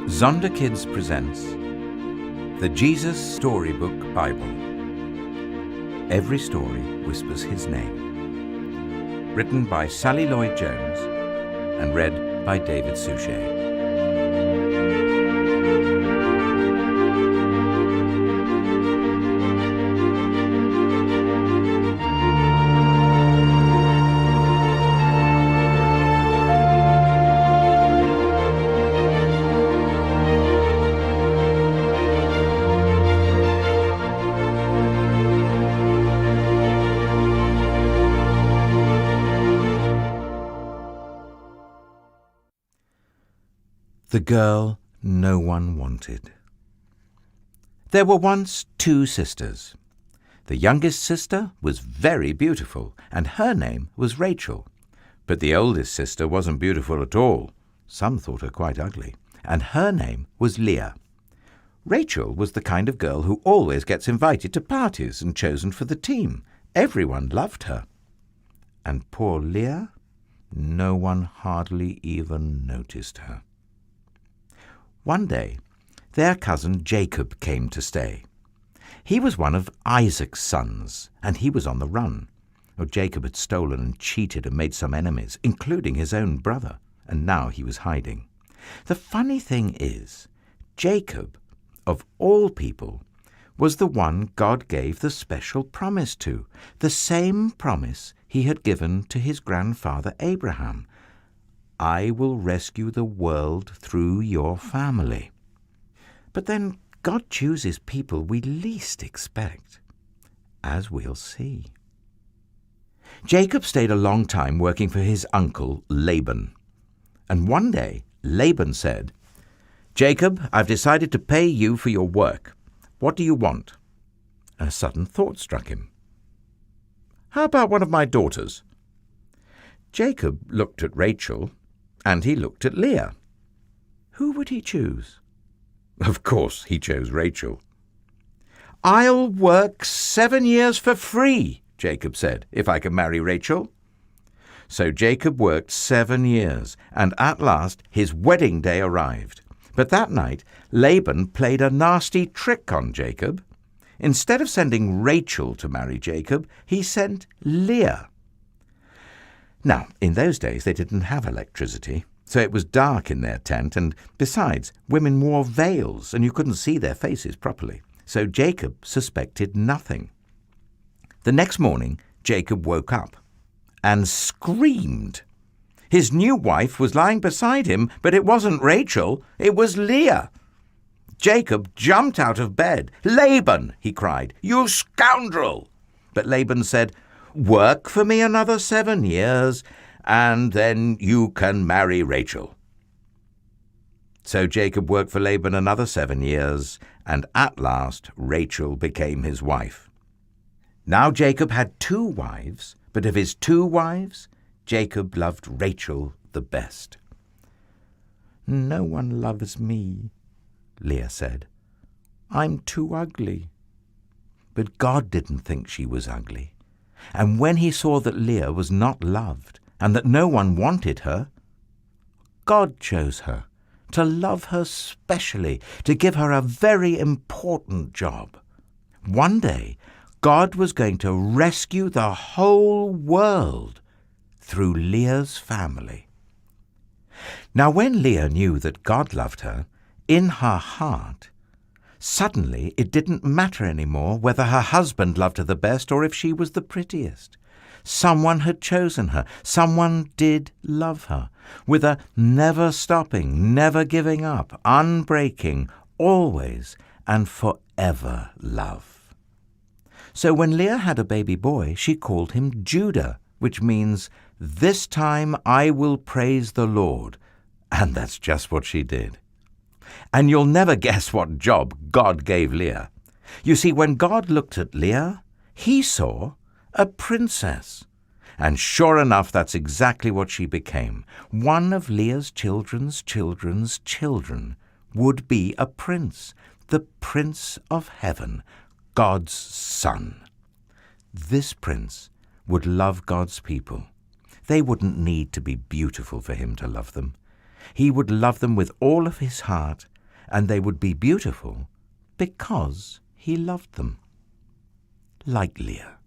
Zondervan Kids presents the Jesus Storybook Bible. Every story whispers his name. Written by Sally Lloyd-Jones and read by David Suchet. The girl no one wanted. There were once two sisters. The youngest sister was very beautiful, and her name was Rachel. But the oldest sister wasn't beautiful at all. Some thought her quite ugly, and her name was Leah. Rachel was the kind of girl who always gets invited to parties and chosen for the team. Everyone loved her. And poor Leah, no one hardly even noticed her. One day, their cousin Jacob came to stay. He was one of Isaac's sons, and he was on the run. Jacob had stolen and cheated and made some enemies, including his own brother, and now he was hiding. The funny thing is, Jacob, of all people, was the one God gave the special promise to, the same promise he had given to his grandfather Abraham. I will rescue the world through your family. But then God chooses people we least expect, as we'll see. Jacob stayed a long time working for his uncle Laban. And one day Laban said, "Jacob, I've decided to pay you for your work. What do you want?" A sudden thought struck him. "How about one of my daughters?" Jacob looked at Rachel, and he looked at Leah. Who would he choose? Of course, he chose Rachel. "I'll work 7 years for free," Jacob said, "if I can marry Rachel." So Jacob worked 7 years, and at last his wedding day arrived. But that night, Laban played a nasty trick on Jacob. Instead of sending Rachel to marry Jacob, he sent Leah. Now, in those days, they didn't have electricity, so it was dark in their tent, and besides, women wore veils, and you couldn't see their faces properly. So Jacob suspected nothing. The next morning, Jacob woke up and screamed. His new wife was lying beside him, but it wasn't Rachel, it was Leah. Jacob jumped out of bed. "Laban," he cried, "you scoundrel!" But Laban said, "Work for me another 7 years, and then you can marry Rachel." So Jacob worked for Laban another 7 years, and at last Rachel became his wife. Now Jacob had 2 wives, but of his 2 wives, Jacob loved Rachel the best. "No one loves me," Leah said. "I'm too ugly." But God didn't think she was ugly. And when he saw that Leah was not loved and that no one wanted her, God chose her to love her specially, to give her a very important job. One day, God was going to rescue the whole world through Leah's family. Now, when Leah knew that God loved her, in her heart, suddenly it didn't matter anymore whether her husband loved her the best or if she was the prettiest. Someone had chosen her. Someone did love her, with a never-stopping, never-giving up, unbreaking, always and forever love. So when Leah had a baby boy, she called him Judah, which means, "This time I will praise the Lord." And that's just what she did. And you'll never guess what job God gave Leah. You see, when God looked at Leah, he saw a princess. And sure enough, that's exactly what she became. One of Leah's children's children's children would be a prince, the Prince of Heaven, God's son. This prince would love God's people. They wouldn't need to be beautiful for him to love them. He would love them with all of his heart, and they would be beautiful because he loved them. Like Leah.